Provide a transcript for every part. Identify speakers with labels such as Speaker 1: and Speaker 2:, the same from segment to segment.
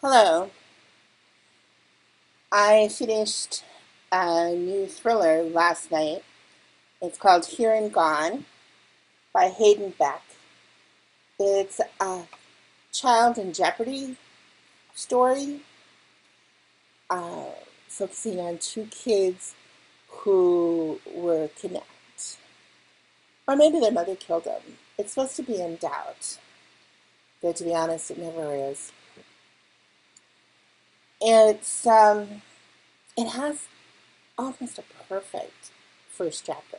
Speaker 1: Hello. I finished a new thriller last night. It's called Here and Gone by Hayden Beck. It's a child in jeopardy story, uh, focusing on two kids who were kidnapped. Or maybe their mother killed them. It's supposed to be in doubt, though to be honest, it never is. It has almost a perfect first chapter.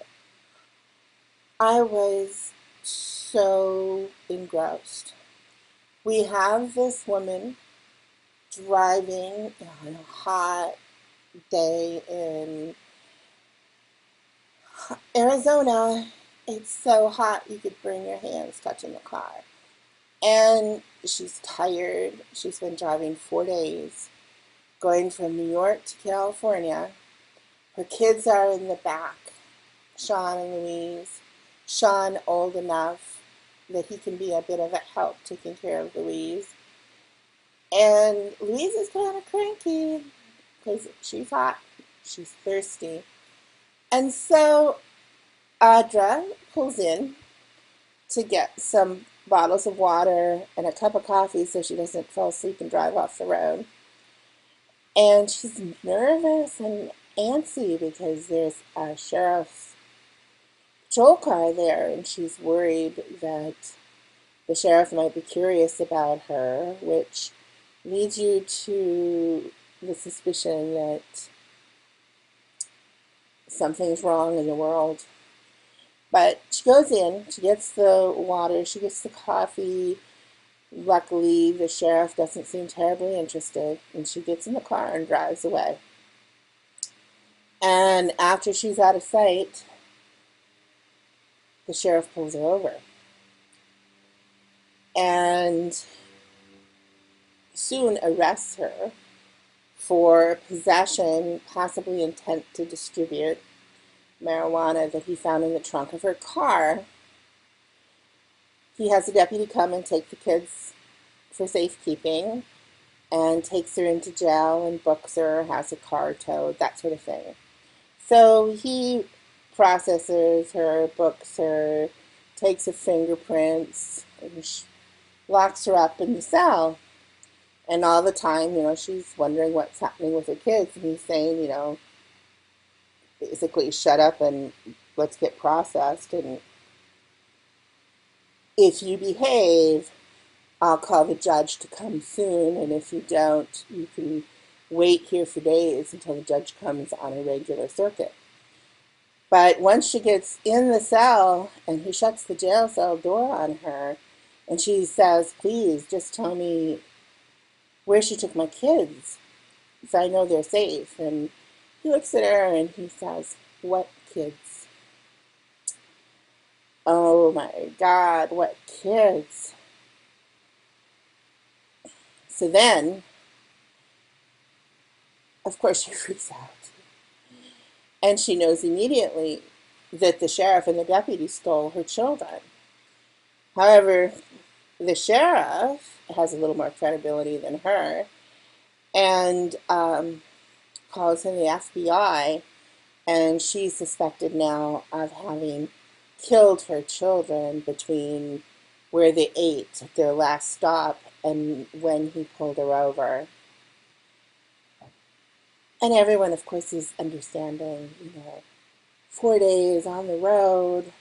Speaker 1: I was so engrossed. We have this woman driving on a hot day in Arizona. It's so hot you could burn your hands touching the car. And she's tired. She's been driving 4 days, going from New York to California. Her kids are in the back, Sean and Louise. Sean old enough that he can be a bit of a help taking care of Louise. And Louise is kind of cranky because she's hot, she's thirsty. And so Audra pulls in to get some bottles of water and a cup of coffee so she doesn't fall asleep and drive off the road. And she's nervous and antsy because there's a sheriff's patrol car there, and she's worried that the sheriff might be curious about her, which leads you to the suspicion that something's wrong in the world. But she goes in, she gets the water, she gets the coffee. Luckily, the sheriff doesn't seem terribly interested, and she gets in the car and drives away. And after she's out of sight, the sheriff pulls her over and soon arrests her for possession, possibly intent to distribute marijuana that he found in the trunk of her car. He has a deputy come and take the kids for safekeeping and takes her into jail and books her, has a car towed, that sort of thing. So he processes her, books her, takes her fingerprints, and locks her up in the cell. And all the time, she's wondering what's happening with her kids. And he's saying, basically, shut up and let's get processed. And if you behave, I'll call the judge to come soon. And if you don't, you can wait here for days until the judge comes on a regular circuit. But once she gets in the cell and he shuts the jail cell door on her, and she says, please just tell me where she took my kids so I know they're safe. And he looks at her and he says, what kids? Oh my God, what kids? So then, of course, she freaks out. And she knows immediately that the sheriff and the deputy stole her children. However, the sheriff has a little more credibility than her and calls in the FBI, and she's suspected now of having killed her children between where they ate at their last stop and when he pulled her over. And everyone, of course, is understanding, 4 days on the road.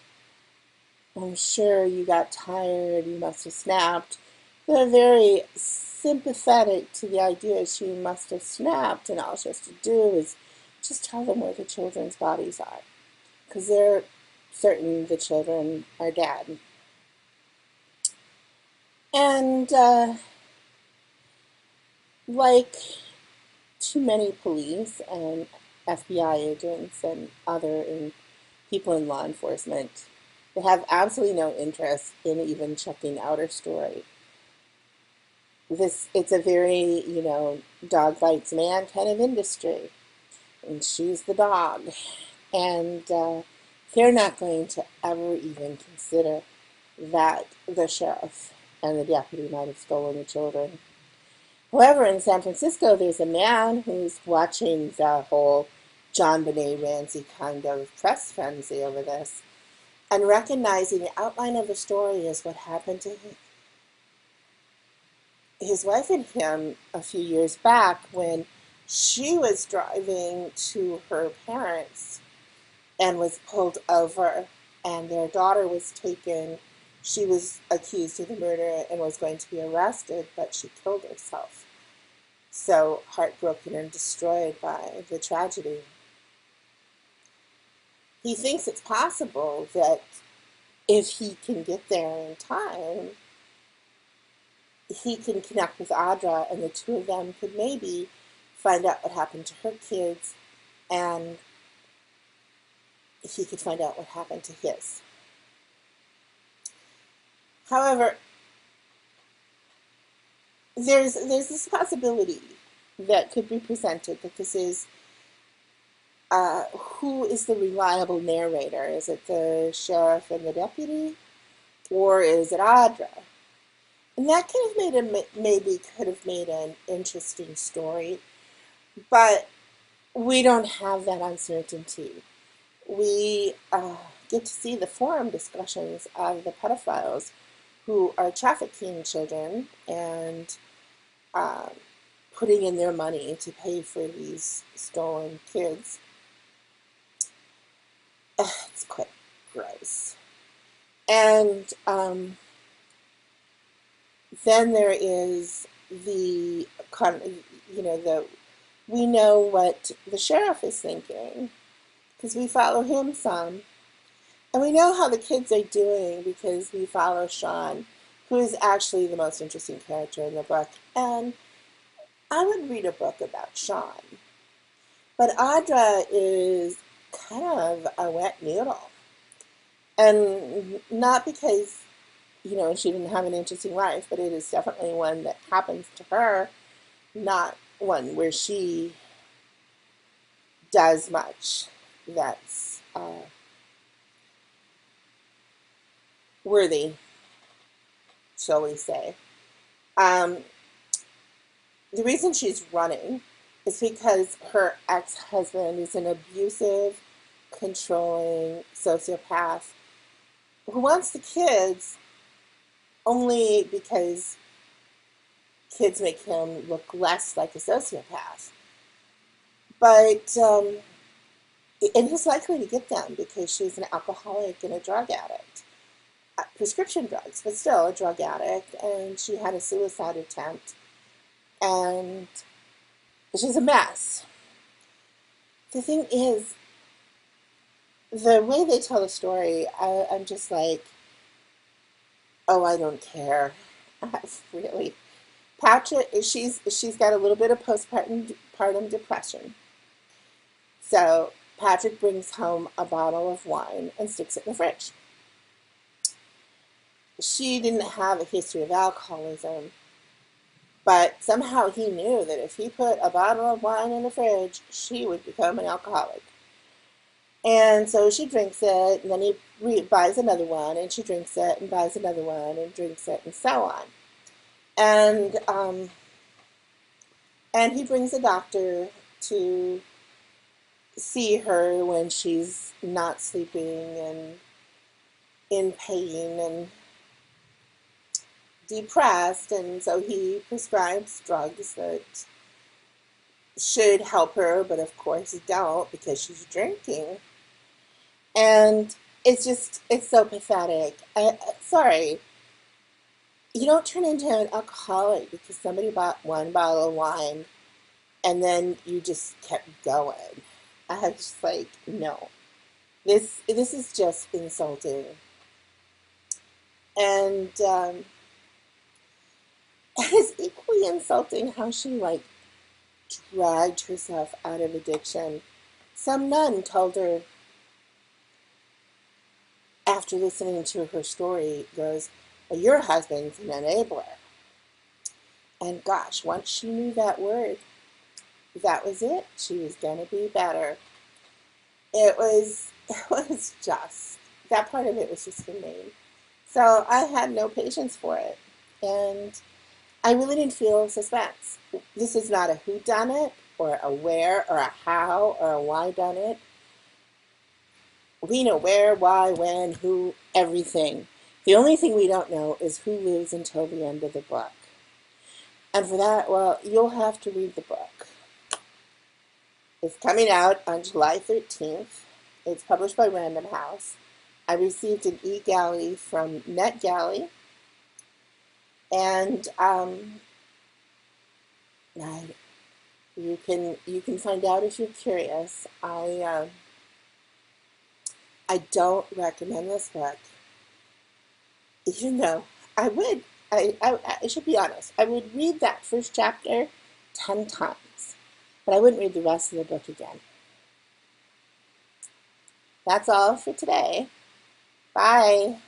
Speaker 1: I'm sure you got tired, you must have snapped. They're very sympathetic to the idea she must have snapped, and all she has to do is just tell them where the children's bodies are, because they're certain the children are dead. And like too many police and FBI agents and people in law enforcement, they have absolutely no interest in even checking out her story. It's a very, dog bites man kind of industry. And she's the dog. And they're not going to ever even consider that the sheriff and the deputy might have stolen the children. However, in San Francisco, there's a man who's watching the whole John Benet Ramsey kind of press frenzy over this and recognizing the outline of the story is what happened to his wife and him a few years back when she was driving to her parents and was pulled over, and their daughter was taken. She was accused of the murder and was going to be arrested, but she killed herself. So heartbroken and destroyed by the tragedy. He thinks it's possible that if he can get there in time, he can connect with Audra and the two of them could maybe find out what happened to her kids and he could find out what happened to his. However, there's this possibility that could be presented that this is who is the reliable narrator? Is it the sheriff and the deputy, or is it Audra? And that could have made an interesting story, but we don't have that uncertainty. We get to see the forum discussions of the pedophiles who are trafficking children and uh, putting in their money to pay for these stolen kids. It's quite gross. And then there is we know what the sheriff is thinking because we follow him some. And we know how the kids are doing because we follow Sean, who is actually the most interesting character in the book. And I would read a book about Sean. But Audra is kind of a wet noodle. And not because, she didn't have an interesting life, but it is definitely one that happens to her, not one where she does much that's worthy, shall we say. Um, the reason she's running is because her ex-husband is an abusive, controlling sociopath who wants the kids only because kids make him look less like a sociopath. But, and he's likely to get them because she's an alcoholic and a drug addict. Prescription drugs, but still a drug addict, and she had a suicide attempt, and she's a mess. The thing is, the way they tell the story, I'm just like, oh, I don't care. Really. Patrick, she's got a little bit of postpartum depression. So Patrick brings home a bottle of wine and sticks it in the fridge. She didn't have a history of alcoholism, but somehow he knew that if he put a bottle of wine in the fridge, she would become an alcoholic. And so she drinks it, and then he buys another one, and she drinks it, and buys another one, and drinks it, and so on. And he brings a doctor to see her when she's not sleeping and in pain and depressed, and so he prescribes drugs that should help her, but of course don't because she's drinking. And it's so pathetic. Sorry, you don't turn into an alcoholic because somebody bought one bottle of wine and then you just kept going. I was just like, no, this is just insulting. And it's equally insulting how she dragged herself out of addiction. Some nun told her after listening to her story, goes, well, your husband's an enabler. And gosh, once she knew that word, that was it. She was going to be better. It was just, that part of it was just for me. So I had no patience for it. And I really didn't feel suspense. This is not a who done it or a where or a how or a why done it. We know where, why, when, who, everything. The only thing we don't know is who lives until the end of the book. And for that, well, you'll have to read the book. It's coming out on July 13th. It's published by Random House. I received an e-galley from NetGalley, and you can find out if you're curious. I don't recommend this book, even though I would. I should be honest. I would read that first chapter 10 times, but I wouldn't read the rest of the book again. That's all for today. Bye.